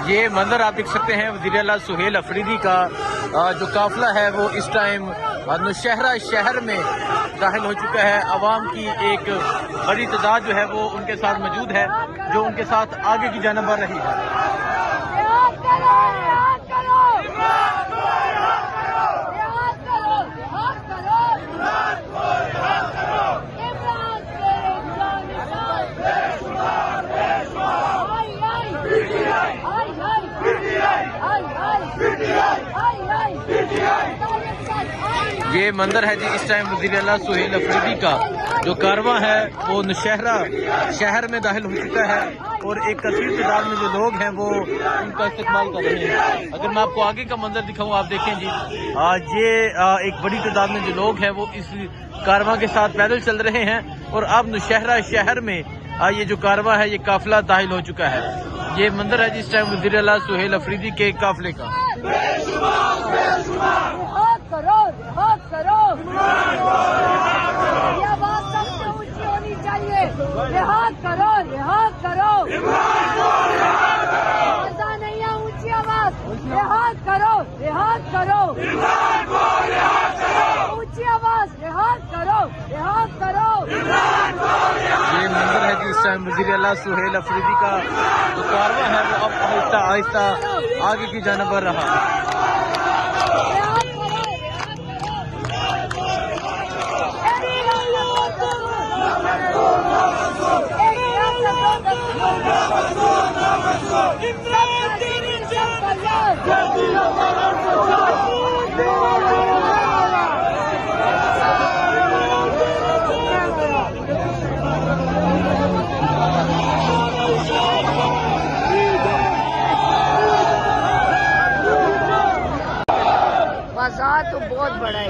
ये मंजर आप देख सकते हैं वज़ीर आला सुहेल अफरीदी का जो काफिला है वो इस टाइम नौशहरा शहर में दाखिल हो चुका है। अवाम की एक बड़ी तादाद जो है वो उनके साथ मौजूद है, जो उनके साथ आगे की जानिब बढ़ रही है। ये मंदिर है जी इस टाइम वज़ीर आला सुहेल अफरीदी का जो कारवां है वो नौशहरा शहर में दाखिल हो चुका है और एक कसीर तादाद में जो लोग हैं वो उनका इस्तेमाल कर रहे हैं। अगर मैं आपको आगे का मंजर दिखाऊं, आप देखें जी, ये एक बड़ी तादाद में जो लोग हैं वो इस कारवां के साथ पैदल चल रहे हैं और अब नौशहरा शहर में ये जो कारवां है ये काफिला दाखिल हो चुका है। ये मंदिर है जी इस टाइम वज़ीर आला सुहेल अफरीदी के काफिले का। ये बात सबसे ऊंची होनी चाहिए। रिहा करो, रिहा करो, ऐसा नहीं है ऊंची आवाज। रिहा करो, रिहा करो, ऊंची आवाज। रिहा करो, रिहा करो। ये मंदिर है जी इस टाइम वज़ीर आला सुहेल अफरीदी का जो कारवां है वो अब आहिस्ता आहिस्ता आगे की जानिब बढ़ रहा है। बाजार तो बहुत बड़ा है।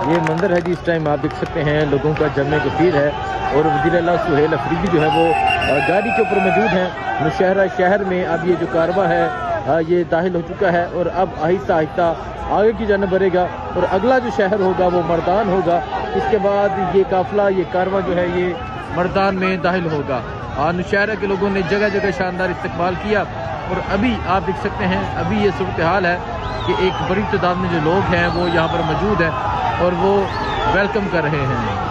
ये मंदिर है जी इस टाइम आप देख सकते हैं लोगों का जमे गफीर है और वज़ीर आला सुहेल अफरीदी जो है वो गाड़ी के ऊपर मौजूद हैं। नौशहरा शहर में अब ये जो कारवां है ये दाखिल हो चुका है और अब आहिस्ता आहिस्ता आगे की जानिब बढ़ेगा और अगला जो शहर होगा वो मर्दान होगा। इसके बाद ये काफिला ये कारवां जो है ये मर्दान में दाखिल होगा। नौशहरा के लोगों ने जगह जगह शानदार इस्तकबाल किया और अभी आप देख सकते हैं अभी ये सूरत हाल है कि एक बड़ी तादाद में जो लोग हैं वो यहाँ पर मौजूद हैं और वो वेलकम कर रहे हैं।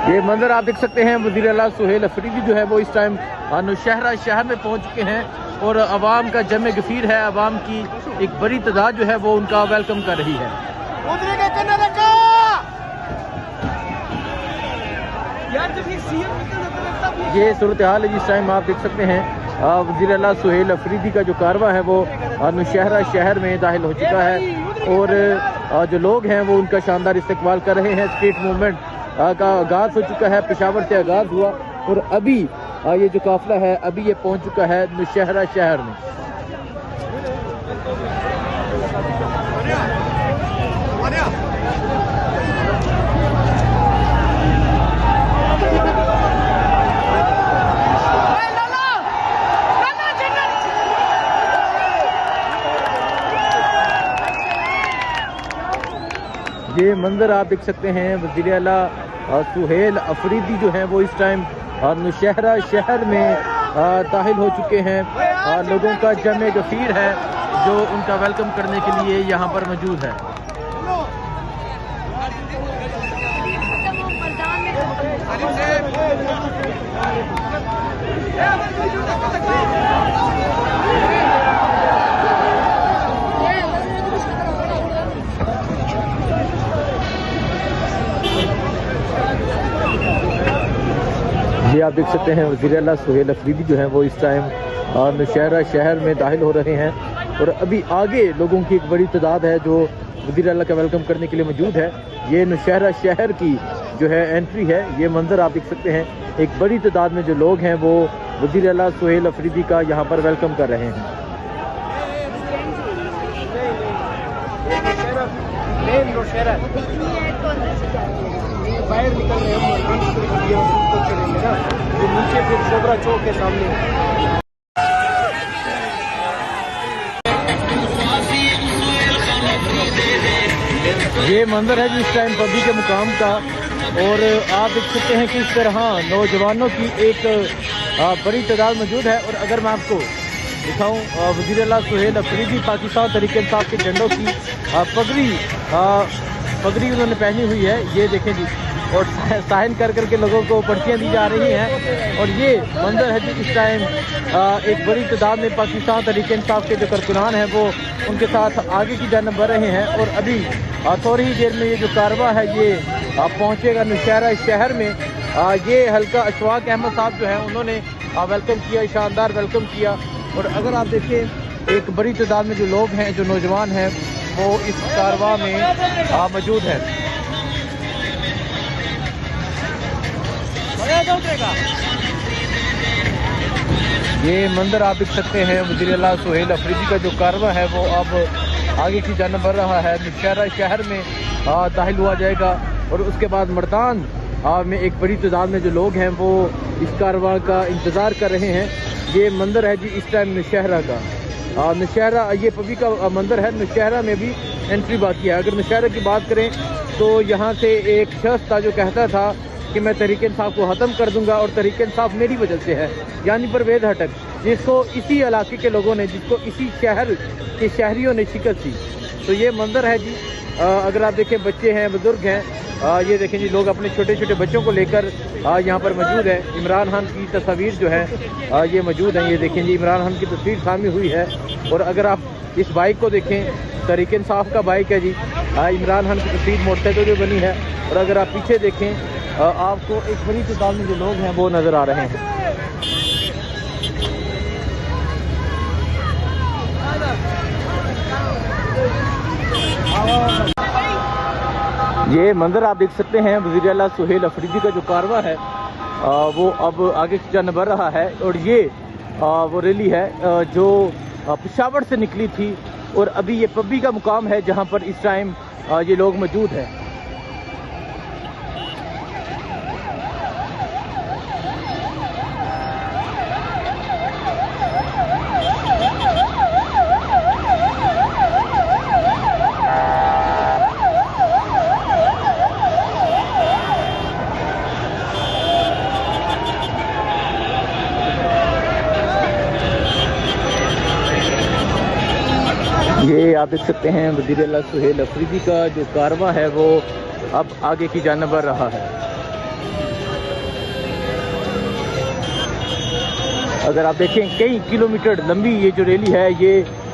ये मंजर आप देख सकते हैं वज़ीर आला सुहेल अफरीदी जो है वो इस टाइम नौशहरा शहर में पहुंच चुके हैं और अवाम का जमे गफीर है। अवाम की एक बड़ी तादाद जो है वो उनका वेलकम कर रही है। ये सूरत हाल है जिस टाइम आप देख सकते हैं वज़ीर आला सुहेल अफरीदी का जो कारवां है वो नौशहरा शहर में दाखिल हो चुका है और जो लोग हैं वो उनका शानदार इस्तकबाल कर रहे हैं। स्ट्रीट मूवमेंट का आगाज हो चुका है, पेशावर से आगाज हुआ और अभी ये जो काफिला है अभी ये पहुंच चुका है नौशहरा शहर में। ये मंजर आप देख सकते हैं वज़ीर आला सुहेल अफरीदी जो हैं वो इस टाइम नौशहरा शहर में दाखिल हो चुके हैं। लोगों का जमे गफीर है जो उनका वेलकम करने के लिए यहाँ पर मौजूद है। ये आप देख सकते हैं वज़ीर आला सुहेल अफरीदी जो हैं वो इस टाइम नौशहरा शहर में दाखिल हो रहे हैं और अभी आगे लोगों की एक बड़ी तादाद है जो वज़ीर आला का वेलकम करने के लिए मौजूद है। ये नौशहरा शहर की जो है एंट्री है। ये मंजर आप देख सकते हैं, एक बड़ी तादाद में जो लोग हैं वो वज़ीर आला सुहेल अफरीदी का यहाँ पर वेलकम कर रहे हैं। नौशहरा मेन नौशहरा बाहर निकल रहे हैं उसको चढ़ेंगे ना, तो नीचे फिर शोभरा चौक के सामने। ये मंदिर है जी इस टाइम पबी के मुकाम का, और आप देख सकते हैं कि इस तरह नौजवानों की एक बड़ी तादाद मौजूद है। और अगर मैं आपको दिखाऊं, वज़ीर आला सुहेल अफरीदी पाकिस्तान तहरीक इंसाफ के झंडों की पगड़ी उन्होंने पहनी हुई है, ये देखें जी, और साइन कर करके लोगों को पर्चियाँ दी जा रही हैं। और ये मंदिर है जी इस टाइम एक बड़ी तादाद में पाकिस्तान तहरीक इंसाफ के जो कारकुनान हैं वो उनके साथ आगे की जानिब बढ़ रहे हैं। और अभी थोड़ी ही देर में ये जो कारवा है ये पहुंचेगा नौशहरा शहर में। ये हल्का अशफाक अहमद साहब जो हैं उन्होंने वेलकम किया, शानदार वेलकम किया। और अगर आप देखें एक बड़ी तादाद में जो लोग हैं, जो नौजवान हैं, वो इस कारवा में मौजूद हैं। ये मंदिर आप देख सकते हैं वज़ीर आला सुहेल अफरीदी का जो कारवा है वो अब आगे की जानिब बढ़ रहा है, नौशहरा शहर में दाखिल हुआ जाएगा। और उसके बाद मर्दान में एक बड़ी तादाद में जो लोग हैं वो इस कारवा का इंतज़ार कर रहे हैं। ये मंदिर है जी इस टाइम नौशहरा का, नौशहरा ये पबी का मंदिर है, नौशहरा में भी एंट्री बाकी है। अगर नौशहरा की बात करें तो यहाँ से एक शख्स था जो कहता था कि मैं तहरीक इंसाफ को ख़त्म कर दूंगा और तहरीक इंसाफ मेरी वजह से है, यानी परवेज़ हटक, जिसको इसी इलाके के लोगों ने, जिसको इसी शहर के शहरियों ने शिकस्त दी। तो ये मंदिर है जी, अगर आप देखें बच्चे हैं, बुजुर्ग हैं, ये देखें जी लोग अपने छोटे छोटे बच्चों को लेकर यहाँ पर मौजूद है। इमरान खान की तस्वीर जो है ये मौजूद है, ये देखें जी इमरान खान की तस्वीर सामने हुई है। और अगर आप इस बाइक को देखें, तहरीक इंसाफ का बाइक है जी, इमरान खान की तस्वीर मोटरसाइकिल जो बनी है। और अगर आप पीछे देखें आपको एक बड़ी तादाद में जो लोग हैं वो नज़र आ रहे हैं। ये मंदिर आप देख सकते हैं वज़ीर आला सुहेल अफरीदी का जो कारवा है वो अब आगे की जानिब बढ़ रहा है। और ये वो रैली है जो पेशावर से निकली थी, और अभी ये पब्बी का मुकाम है जहाँ पर इस टाइम ये लोग मौजूद हैं। ये आप देख सकते हैं वज़ीर आला सुहेल अफरीदी का जो कारवा है वो अब आगे की जानिब बढ़ रहा है। अगर आप देखें कई किलोमीटर लंबी ये जो रैली है ये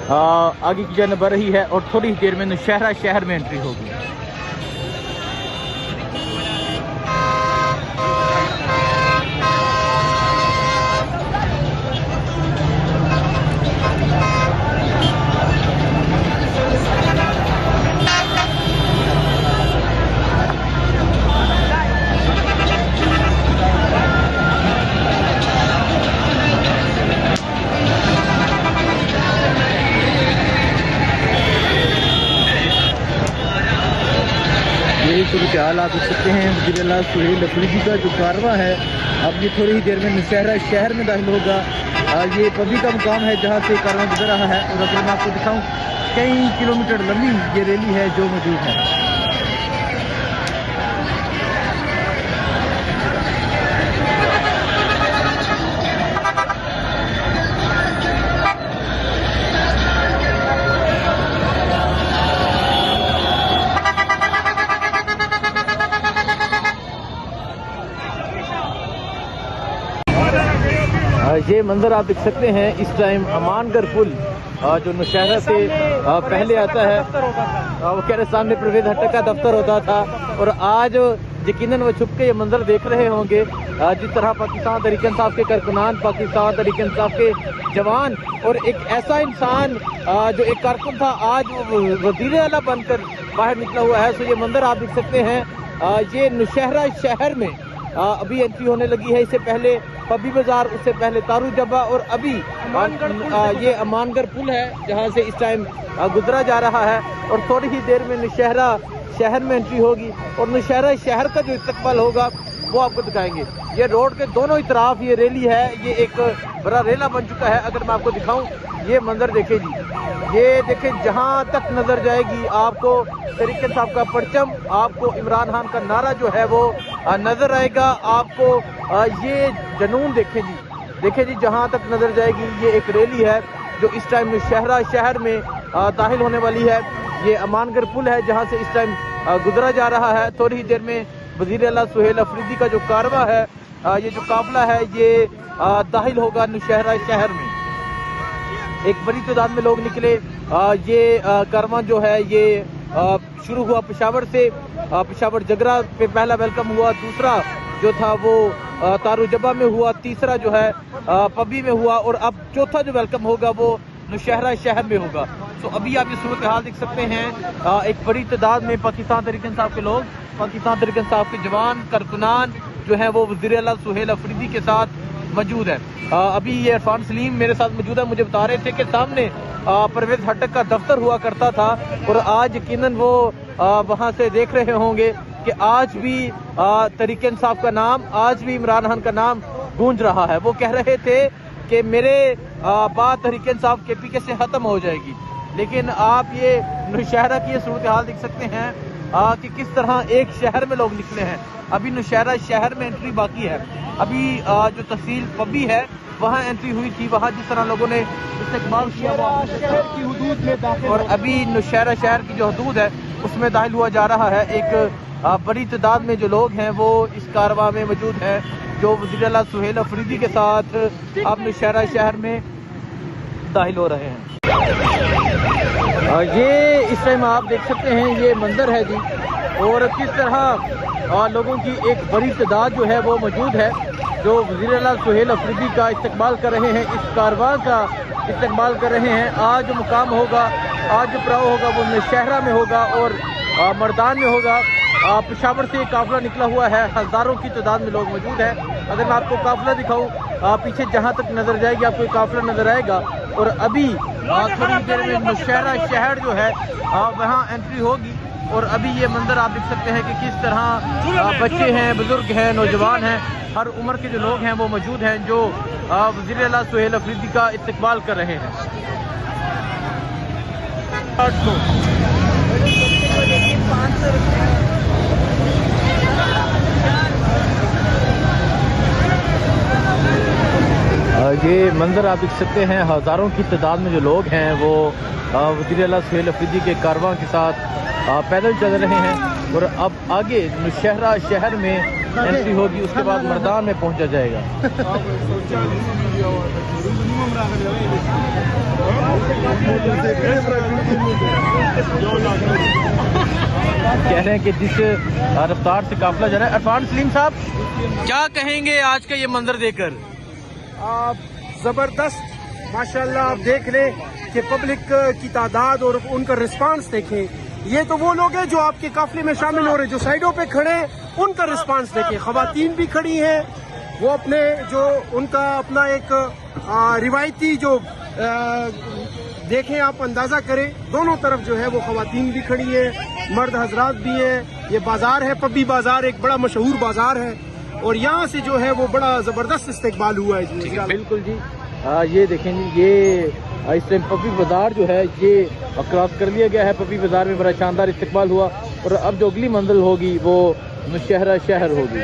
आगे की जानिब बढ़ रही है, और थोड़ी ही देर में नौशहरा शहर में एंट्री होगी। सूरत हाल आप देख सकते हैं वज़ीर आला सुहेल अफरीदी का जो कारवा है अब ये थोड़ी ही देर में नौशहरा शहर में दाखिल होगा। ये पबी का मुकाम है जहाँ से कारवा गुजर रहा है। और अगर मैं आपको दिखाऊं कई किलोमीटर लंबी ये रैली है जो मौजूद है। ये मंजर आप देख सकते हैं इस टाइम अमानगढ़ पुल जो नौशहरा से पहले आता है, वो कह रहे सामने परवेज़ हटक का दफ्तर होता था। और आज यकीनन वो छुप के ये मंजर देख रहे होंगे जिस तरह पाकिस्तान तहरीक इंसाफ के कारकुनान, पाकिस्तान तहरीक इंसाफ के जवान और एक ऐसा इंसान जो एक कारकुन था आज वो वज़ीर आला बनकर बाहर निकला हुआ है। तो ये मंजर आप देख सकते हैं ये नौशहरा शहर में अभी एंट्री होने लगी है। इससे पहले पब्बी बाजार, उससे पहले तारू जब्बा और अभी ये अमानगढ़ पुल है जहाँ से इस टाइम गुजरा जा रहा है। और थोड़ी ही देर में नौशहरा शहर में एंट्री होगी और नौशहरा शहर का जो इस्तकबाल होगा वो आपको दिखाएंगे। ये रोड के दोनों ही तरफ ये रैली है, ये एक बड़ा रेला बन चुका है। अगर मैं आपको दिखाऊं ये मंजर देखें जी, ये देखें जहां तक नजर जाएगी आपको तरीके साहब का परचम, आपको इमरान खान का नारा जो है वो नजर आएगा। आपको ये जनून देखें जी जहां तक नजर जाएगी। ये एक रैली है जो इस टाइम नौशहरा शहर में दाखिल होने वाली है। ये अमानगढ़ पुल है जहां से इस टाइम गुजरा जा रहा है। थोड़ी ही देर में वज़ीर आला सुहेल अफरीदी का जो कारवा है, ये जो काफिला है, ये दाखिल होगा नौशहरा शहर में। एक बड़ी तादाद में लोग निकले। ये कारवां जो है ये शुरू हुआ पेशावर से, पेशावर जगरा पे पहला वेलकम हुआ, दूसरा जो था वो तारू जब्बा में हुआ, तीसरा जो है पब्बी में हुआ और अब चौथा जो वेलकम होगा वो नौशहरा शहर में होगा। तो अभी आप ये सूरत हाल देख सकते हैं। एक बड़ी तादाद में पाकिस्तान तहरीक इंसाफ के लोग, पाकिस्तान तहरीक इंसाफ के जवान कारकुनान जो है वो वज़ीर आला सुहेल अफरीदी के साथ मौजूद है। अभी ये इरफान सलीम मेरे साथ मौजूद है। मुझे बता रहे थे कि सामने परवेज हटक का दफ्तर हुआ करता था और आज यकीनन वो वहाँ से देख रहे होंगे कि आज भी तहरीक इंसाफ का नाम, आज भी इमरान खान का नाम गूंज रहा है। वो कह रहे थे कि मेरे बात तहरीक इंसाफ KPK से खत्म हो जाएगी, लेकिन आप ये नौशहरा की ये सूरत हाल देख सकते हैं कि किस तरह एक शहर में लोग निकले हैं। अभी नौशहरा शहर में एंट्री बाकी है। अभी जो तहसील पब्बी है वहाँ एंट्री हुई थी, वहाँ जिस तरह लोगों ने इस्तेमाल किया शहर की हुदूद में दाखिल और अभी नौशहरा शहर की जो हदूद है उसमें दाखिल हुआ जा रहा है। एक बड़ी तादाद में जो लोग हैं वो इस कारवां में मौजूद हैं जो वज़ीर आला सुहेल अफरीदी के साथ अब नौशहरा शहर में दाखिल हो रहे हैं। ये इस टाइम आप देख सकते हैं ये मंजर है जी, और किस तरह लोगों की एक बड़ी तादाद जो है वो मौजूद है जो वज़ीर आला सुहेल अफरीदी का इस्तकबाल कर रहे हैं, इस कारवां का इस्तकबाल कर रहे हैं। आज जो मुकाम होगा, आज जो पड़ाव होगा वो नौशहरा में होगा और मर्दान में होगा। पेशावर से काफिला निकला हुआ है, हज़ारों की तादाद में लोग मौजूद हैं। अगर मैं आपको काफिला दिखाऊं, पीछे जहां तक नजर जाएगी आपको काफिला नजर आएगा और अभी थोड़ी देर में नौशहरा शहर जो है वहां एंट्री होगी। और अभी ये मंजर आप देख सकते हैं कि किस तरह बच्चे हैं, बुजुर्ग हैं, नौजवान हैं, हर उम्र के जो लोग हैं वो मौजूद हैं जो वज़ीर आला सुहेल अफरीदी का इस्तकबाल कर रहे हैं। ये मंजर आप देख सकते हैं, हज़ारों की तादाद में जो लोग हैं वो वज़ीर आला सुहेल अफरीदी के कारवां के साथ पैदल चल रहे हैं और अब आगे नौशहरा शहर में एंट्री होगी, उसके बाद मर्दान में पहुंचा जाएगा। कह रहे हैं कि जिस रफ्तार से काफिला जा रहा है। इरफान सलीम साहब क्या कहेंगे आज का ये मंजर देखकर? आप जबरदस्त माशाल्लाह, आप देख लें कि पब्लिक की तादाद और उनका रिस्पांस देखें। ये तो वो लोग हैं जो आपके काफिले में शामिल हो रहे हैं, जो साइडों पे खड़े हैं उनका रिस्पांस देखें। खवातीन भी खड़ी हैं, वो अपने जो उनका अपना एक रिवायती जो देखें, आप अंदाजा करें, दोनों तरफ जो है वो खवातीन भी खड़ी है, मर्द हजरात भी हैं। ये बाजार है पब्बी बाजार, एक बड़ा मशहूर बाजार है और यहाँ से जो है वो बड़ा जबरदस्त इस्तेकबाल हुआ है जी। बिल्कुल जी, ये देखें जी, ये इस टाइम पब्बी बाजार जो है ये क्रॉस कर लिया गया है। पब्बी बाजार में बड़ा शानदार इस्तेकबाल हुआ और अब जो अगली मंजिल होगी वो नौशहरा शहर होगी।